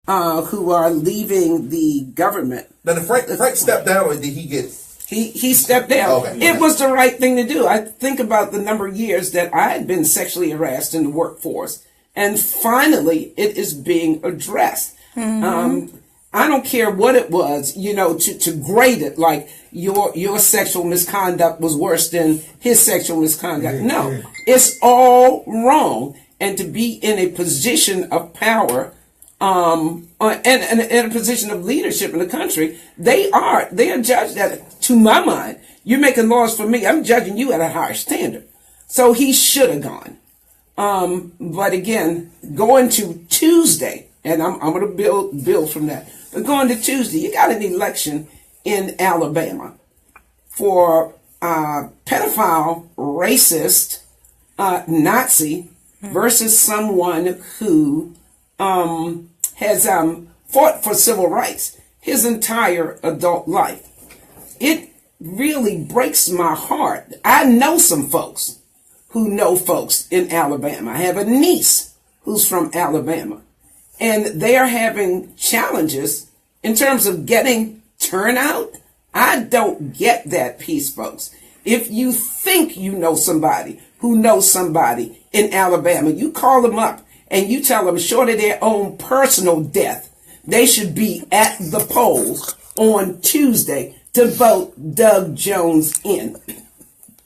who are leaving the government. Now, did Frank step down, or did he get? He stepped down. Okay. It was the right thing to do. I think about the number of years that I had been sexually harassed in the workforce, and finally it is being addressed. I don't care what it was, to grade it like your sexual misconduct was worse than his sexual misconduct. No, it's all wrong. And to be in a position of power, and in a position of leadership in the country, they are judged at, to my mind, you're making laws for me, I'm judging you at a higher standard. So he should have gone. But again, going to Tuesday, and I'm going to build from that. But going to Tuesday, you got an election in Alabama for pedophile, racist, Nazi versus someone who has fought for civil rights his entire adult life. It really breaks my heart. I know some folks who know folks in Alabama. I have a niece who's from Alabama, and they are having challenges in terms of getting turnout. I don't get that piece, folks. If you think you know somebody who knows somebody in Alabama, you call them up and you tell them, short of their own personal death, they should be at the polls on Tuesday to vote Doug Jones in.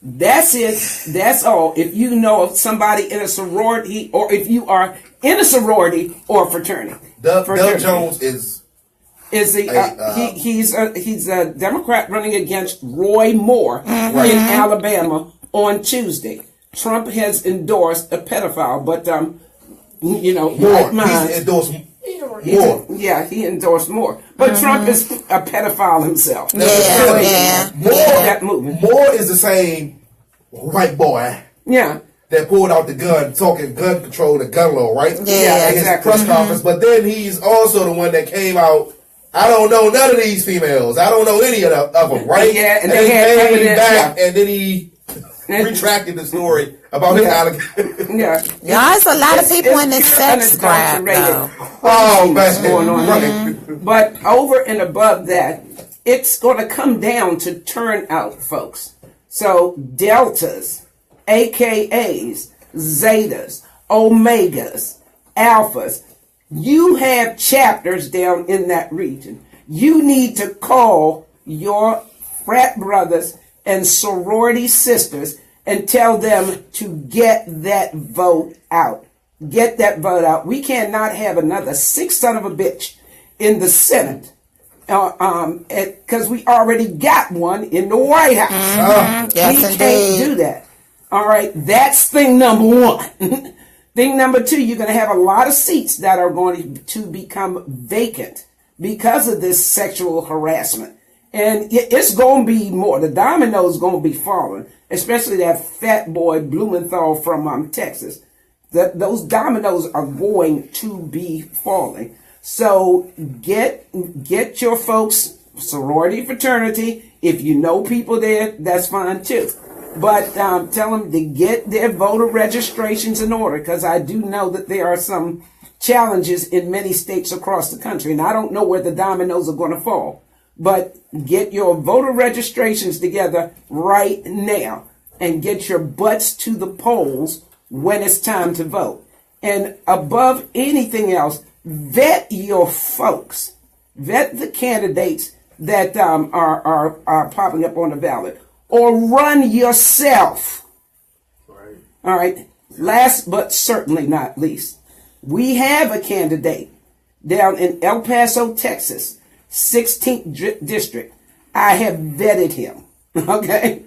That's it. That's all. If you know of somebody in a sorority, or if you are in a sorority or fraternity. Doug Jones is he's a Democrat running against Roy Moore in Alabama on Tuesday. Trump has endorsed a pedophile, but Moore. He's endorsed Moore. He endorsed Moore. But Trump is a pedophile himself. Moore is the same white boy. Yeah. That pulled out the gun, talking gun control and gun law, right? Yeah, exactly. His press conference. But then he's also the one that came out, I don't know none of these females. I don't know any of them, right? Yeah, and they had evidence. Back, and then he retracted the story about his allegations. There's a lot of people in this sex grab, though. Oh, man. Going on But over and above that, it's going to come down to turnout, folks. So deltas, AKAs, zetas, omegas, alphas, you have chapters down in that region. You need to call your frat brothers and sorority sisters and tell them to get that vote out. Get that vote out. We cannot have another sick son of a bitch in the Senate, because we already got one in the White House. Yes, we can't do that. All right, that's thing number one. Thing number two, you're going to have a lot of seats that are going to become vacant because of this sexual harassment. And it's going to be more. The domino's going to be falling, especially that fat boy Blumenthal from Texas. Those dominoes are going to be falling. So get your folks, sorority, fraternity. If you know people there, that's fine too. But tell them to get their voter registrations in order, because I do know that there are some challenges in many states across the country, and I don't know where the dominoes are going to fall. But get your voter registrations together right now and get your butts to the polls when it's time to vote. And above anything else, vet your folks. Vet the candidates that are popping up on the ballot. Or run yourself. Right. All right. Last but certainly not least, we have a candidate down in El Paso, Texas, 16th district. I have vetted him. Okay.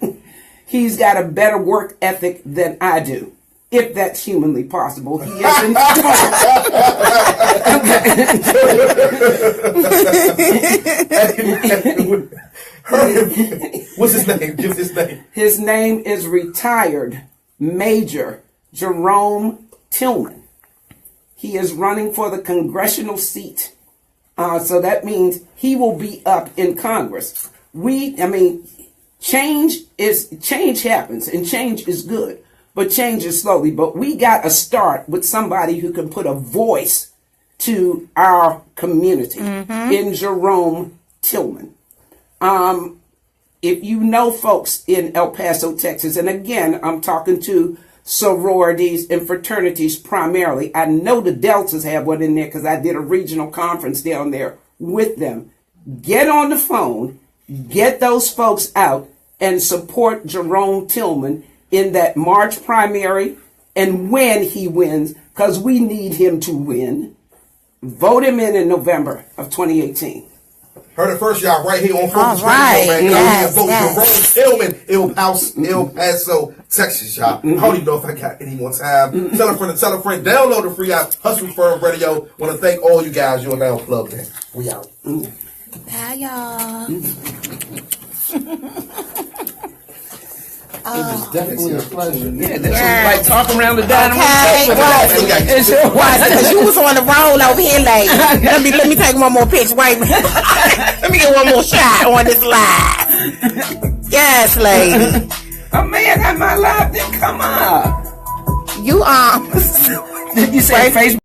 He's got a better work ethic than I do, if that's humanly possible. He is in What's his name? Give his name. His name is retired Major Jerome Tillman. He is running for the congressional seat. So that means he will be up in Congress. Change happens, and change is good, but change is slowly. But we got to start with somebody who can put a voice to our community in Jerome Tillman. If you know folks in El Paso, Texas, and again, I'm talking to sororities and fraternities primarily. I know the Deltas have one in there because I did a regional conference down there with them. Get on the phone, get those folks out, and support Jerome Tillman in that March primary. And when he wins, because we need him to win, vote him in November of 2018. Heard it first, y'all, right here on Focus right. Radio, man. Yes, Vote yes. Jerome Tillman, El Paso, Texas, y'all. I don't even know if I got any more time. Tell a friend and tell a friend. Download the free app, Hustle Firm Radio. Want to thank all you guys. You are now plugged in. We out. Bye, y'all. It's definitely a pleasure. Yeah, that's like talking around the dining room. Because you was on the roll over here, lady. Let me take one more picture. Wait a minute. Let me get one more shot on this live. Yes, lady. Oh man, I my live. Then come on. You You say Facebook.